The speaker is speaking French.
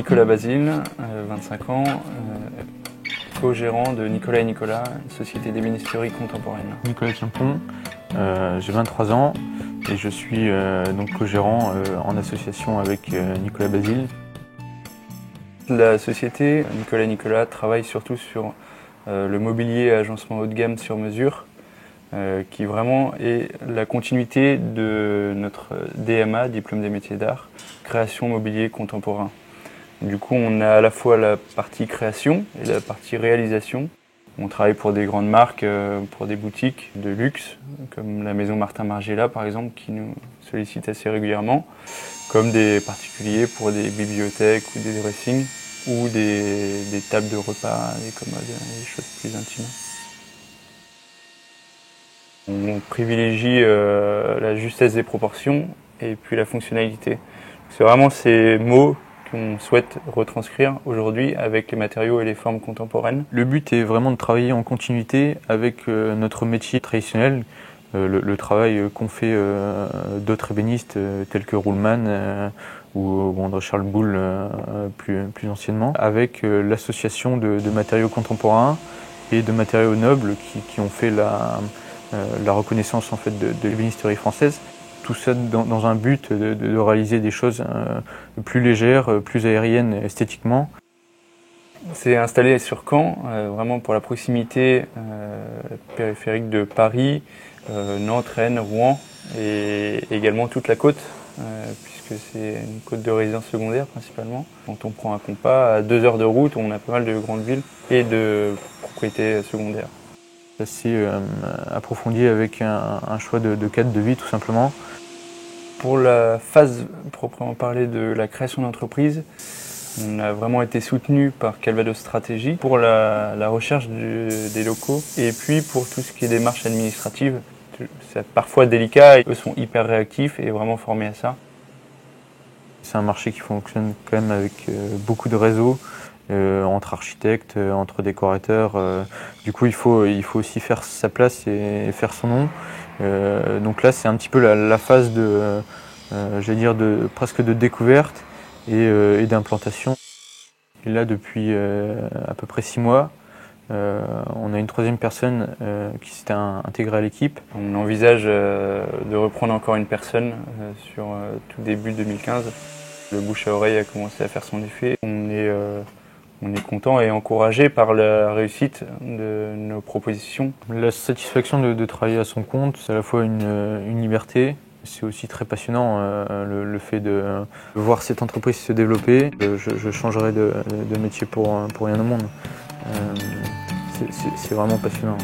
Nicolas Basile, 25 ans, co-gérant de Nicolas & Nicolas, une société d'ébénisterie contemporaine. Nicolas Champon, j'ai 23 ans et je suis donc co-gérant en association avec Nicolas Basile. La société Nicolas & Nicolas travaille surtout sur le mobilier et agencement haut de gamme sur mesure, qui vraiment est la continuité de notre DMA, Diplôme des métiers d'art, création mobilier contemporain. Du coup, on a à la fois la partie création et la partie réalisation. On travaille pour des grandes marques, pour des boutiques de luxe, comme la maison Martin Margiela par exemple, qui nous sollicite assez régulièrement, comme des particuliers pour des bibliothèques ou des dressings, ou des tables de repas, des commodes, des choses plus intimes. On privilégie la justesse des proportions et puis la fonctionnalité. C'est vraiment ces mots qu'on souhaite retranscrire aujourd'hui avec les matériaux et les formes contemporaines. Le but est vraiment de travailler en continuité avec notre métier traditionnel, le travail qu'ont fait d'autres ébénistes tels que Ruhlmann ou André Charles Boulle plus anciennement, avec l'association de matériaux contemporains et de matériaux nobles qui ont fait la reconnaissance en fait de l'ébénisterie française. Tout ça dans un but de réaliser des choses plus légères, plus aériennes esthétiquement. C'est installé sur Caen, vraiment pour la proximité périphérique de Paris, Nantes, Rennes, Rouen et également toute la côte, puisque c'est une côte de résidence secondaire principalement. Quand on prend un compas, à 2 heures de route, on a pas mal de grandes villes et de propriétés secondaires. Assez approfondi avec un choix de cadre de vie tout simplement. Pour la phase proprement parler de la création d'entreprise, on a vraiment été soutenu par Calvados Stratégie pour la recherche des locaux et puis pour tout ce qui est démarches administratives. C'est parfois délicat, eux sont hyper réactifs et vraiment formés à ça. C'est un marché qui fonctionne quand même avec beaucoup de réseaux. Entre architectes, entre décorateurs. Du coup, il faut aussi faire sa place et faire son nom. Donc là, c'est un petit peu la phase j'allais dire presque de découverte et d'implantation. Et là, depuis à peu près 6 mois, on a une troisième personne qui s'est intégrée à l'équipe. On envisage de reprendre encore une personne sur tout début 2015. Le bouche à oreille a commencé à faire son effet. On est content et encouragé par la réussite de nos propositions. La satisfaction de travailler à son compte, c'est à la fois une liberté, c'est aussi très passionnant le fait de voir cette entreprise se développer. Je changerai de métier pour rien au monde. C'est vraiment passionnant.